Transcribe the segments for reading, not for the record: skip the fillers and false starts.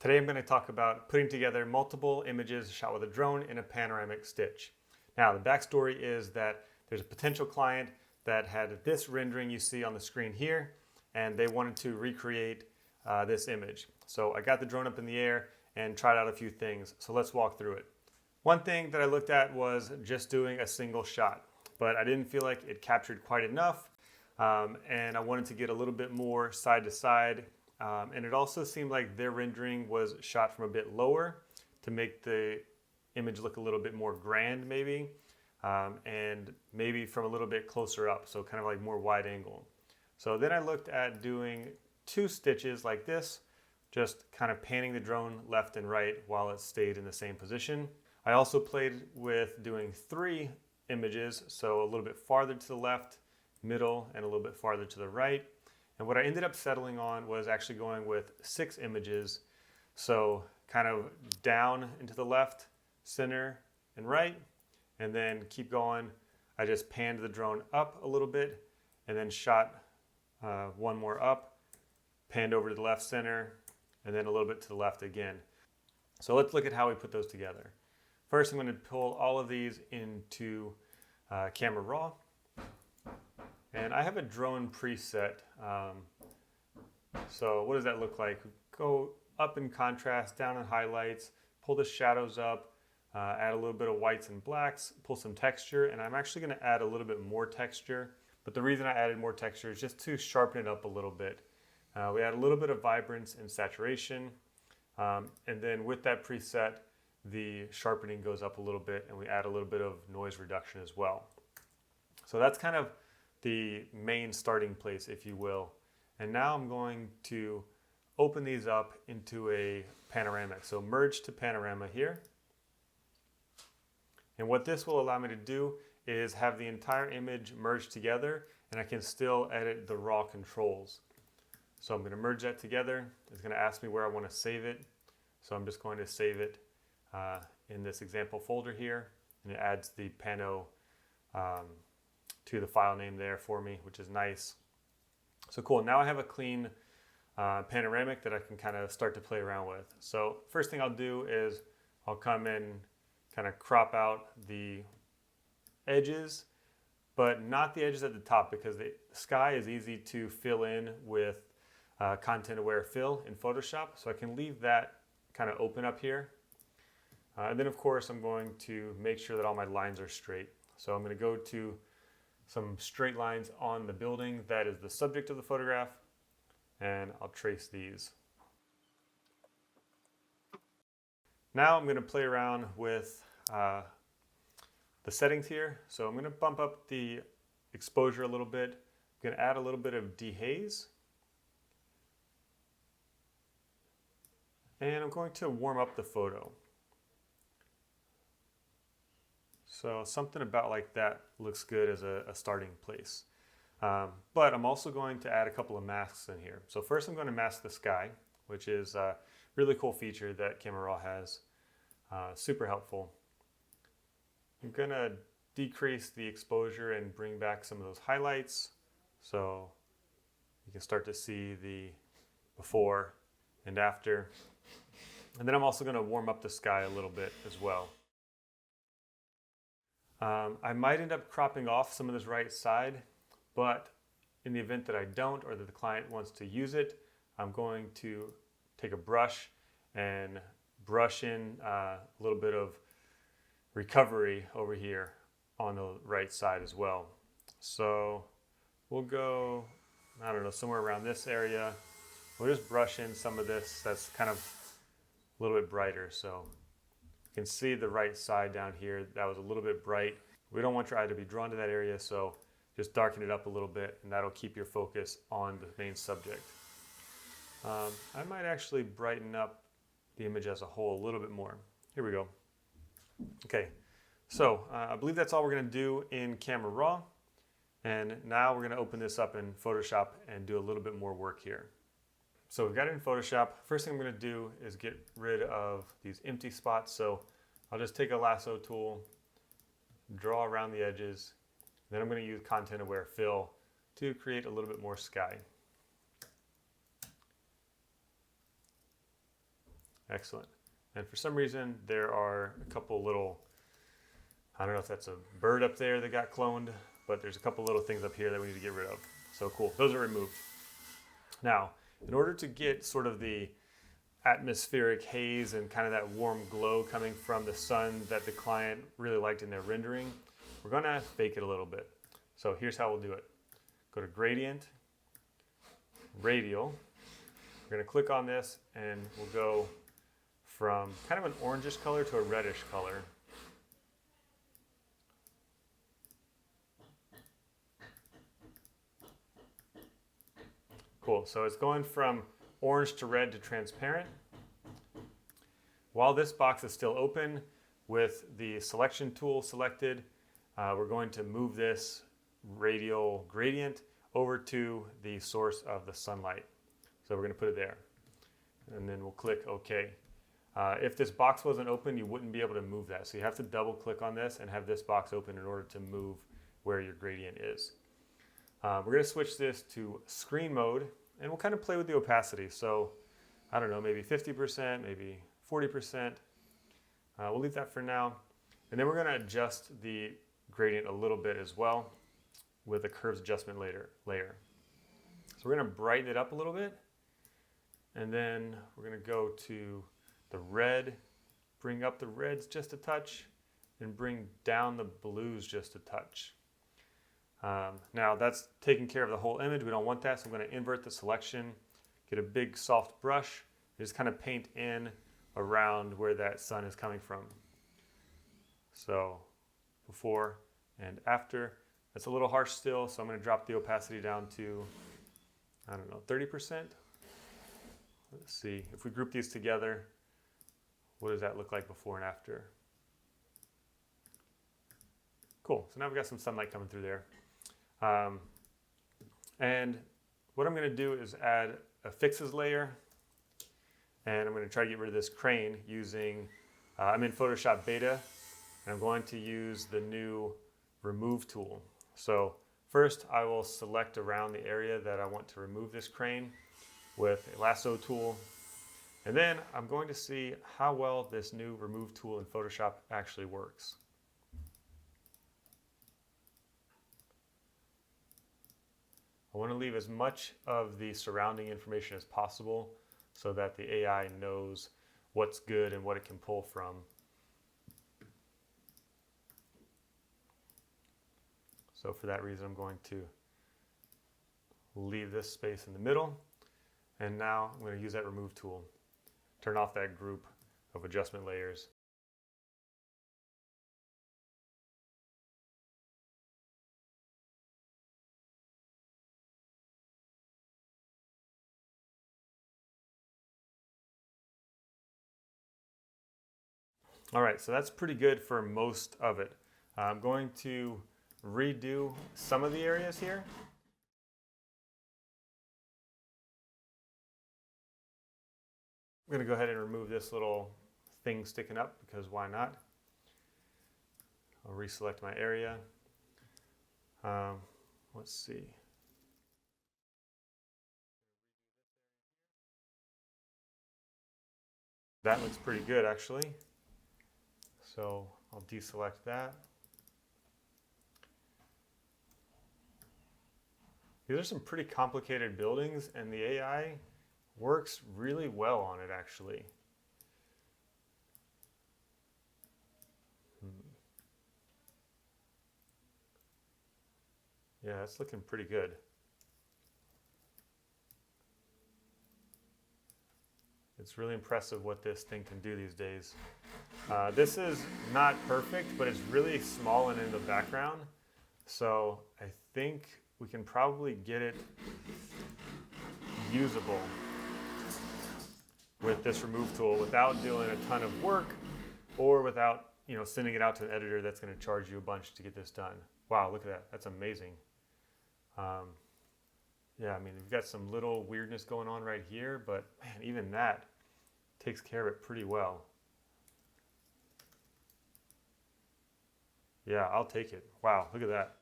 Today I'm going to talk about putting together multiple images shot with a drone in a panoramic stitch. Now the backstory is that there's a potential client that had this rendering you see on the screen here, and they wanted to recreate this image. So I got the drone up in the air and tried out a few things. So let's walk through it. One thing that I looked at was just doing a single shot, but I didn't feel like it captured quite enough, and I wanted to get a little bit more side to side. And it also seemed like their rendering was shot from a bit lower to make the image look a little bit more grand maybe, and maybe from a little bit closer up, so kind of like more wide angle. So then I looked at doing 2 stitches like this, just kind of panning the drone left and right while it stayed in the same position. I also played with doing 3 images, so a little bit farther to the left, middle, and a little bit farther to the right. And what I ended up settling on was actually going with 6 images. So kind of down into the left, center, and right, and then keep going. I just panned the drone up a little bit and then shot one more up, panned over to the left center, and then a little bit to the left again. So let's look at how we put those together. First, I'm going to pull all of these into Camera Raw. And I have a drone preset. So what does that look like? Go up in contrast, down in highlights, pull the shadows up, add a little bit of whites and blacks, pull some texture, and I'm actually going to add a little bit more texture. But the reason I added more texture is just to sharpen it up a little bit. We add a little bit of vibrance and saturation, and then with that preset, the sharpening goes up a little bit, and we add a little bit of noise reduction as well. So that's kind of the main starting place, if you will. And now I'm going to open these up into a panoramic. So merge to panorama here. And what this will allow me to do is have the entire image merged together, and I can still edit the raw controls. So I'm going to merge that together. It's going to ask me where I want to save it. So I'm just going to save it in this example folder here, and it adds the Pano to the file name there for me, which is nice. So cool, now I have a clean panoramic that I can kind of start to play around with. So first thing I'll do is I'll come in, kind of crop out the edges, but not the edges at the top, because the sky is easy to fill in with content aware fill in Photoshop. So I can leave that kind of open up here. And then of course I'm going to make sure that all my lines are straight. So I'm going to go to some straight lines on the building that is the subject of the photograph, and I'll trace these. Now I'm going to play around with the settings here. So I'm going to bump up the exposure a little bit. I'm going to add a little bit of dehaze, and I'm going to warm up the photo. So something about like that looks good as a starting place. But I'm also going to add a couple of masks in here. So first I'm going to mask the sky, which is a really cool feature that Camera Raw has. Super helpful. I'm going to decrease the exposure and bring back some of those highlights, so you can start to see the before and after. And then I'm also going to warm up the sky a little bit as well. I might end up cropping off some of this right side, but in the event that I don't, or that the client wants to use it, I'm going to take a brush and brush in a little bit of recovery over here on the right side as well. So we'll go, I don't know, somewhere around this area. We'll just brush in some of this that's kind of a little bit brighter. So you can see the right side down here, that was a little bit bright. We don't want your eye to be drawn to that area, so just darken it up a little bit, and that'll keep your focus on the main subject. I might actually brighten up the image as a whole a little bit more. Here we go. Okay, so I believe that's all we're going to do in Camera Raw, and now we're going to open this up in Photoshop and do a little bit more work here. So we've got it in Photoshop. First thing I'm going to do is get rid of these empty spots. So I'll just take a lasso tool, draw around the edges, then I'm going to use content aware fill to create a little bit more sky. Excellent. And for some reason, there are a couple little, I don't know if that's a bird up there that got cloned, but there's a couple little things up here that we need to get rid of. So cool, those are removed. Now, in order to get sort of the atmospheric haze and kind of that warm glow coming from the sun that the client really liked in their rendering, we're gonna fake it a little bit. So here's how we'll do it. Go to Gradient, Radial. We're gonna click on this and we'll go from kind of an orangish color to a reddish color. Cool, so it's going from orange to red to transparent. While this box is still open with the selection tool selected, we're going to move this radial gradient over to the source of the sunlight. So we're going to put it there, and then we'll click OK. If this box wasn't open, you wouldn't be able to move that. So you have to double click on this and have this box open in order to move where your gradient is. We're going to switch this to screen mode, and we'll kind of play with the opacity. So I don't know, maybe 50%, maybe 40%. We'll leave that for now. And then we're going to adjust the gradient a little bit as well with a curves adjustment layer. So we're going to brighten it up a little bit. And then we're going to go to the red, bring up the reds just a touch, and bring down the blues just a touch. Now that's taking care of the whole image. We don't want that, so I'm going to invert the selection, get a big soft brush, and just kind of paint in around where that sun is coming from. So before and after. That's a little harsh still, so I'm going to drop the opacity down to, I don't know, 30%. Let's see, if we group these together, what does that look like before and after? Cool, so now we've got some sunlight coming through there. And what I'm going to do is add a fixes layer, and I'm going to try to get rid of this crane using, I'm in Photoshop Beta, and I'm going to use the new remove tool. So first I will select around the area that I want to remove this crane with a lasso tool, and then I'm going to see how well this new remove tool in Photoshop actually works. I want to leave as much of the surrounding information as possible so that the AI knows what's good and what it can pull from. So for that reason, I'm going to leave this space in the middle. And now I'm going to use that remove tool. Turn off that group of adjustment layers. All right, so that's pretty good for most of it. I'm going to redo some of the areas here. I'm going to go ahead and remove this little thing sticking up because why not? I'll reselect my area. Let's see. That looks pretty good actually. So I'll deselect that. These are some pretty complicated buildings, and the AI works really well on it actually. Yeah, it's looking pretty good. It's really impressive what this thing can do these days. This is not perfect, but it's really small and in the background. So I think we can probably get it usable with this remove tool without doing a ton of work or without, sending it out to an editor that's going to charge you a bunch to get this done. Wow, look at that. That's amazing. Yeah, I mean, we've got some little weirdness going on right here, but man, even that takes care of it pretty well. Yeah, I'll take it. Wow, look at that.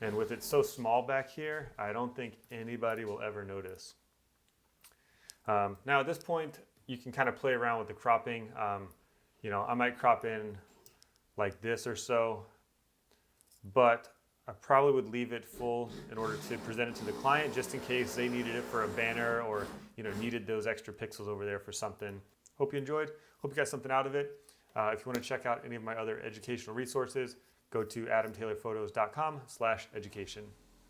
And with it so small back here, I don't think anybody will ever notice. Now at this point, you can kind of play around with the cropping. You know, I might crop in like this or so, but I probably would leave it full in order to present it to the client, just in case they needed it for a banner or, you know, needed those extra pixels over there for something. Hope you enjoyed. Hope you got something out of it. If you want to check out any of my other educational resources, go to adamtaylorphotos.com/education.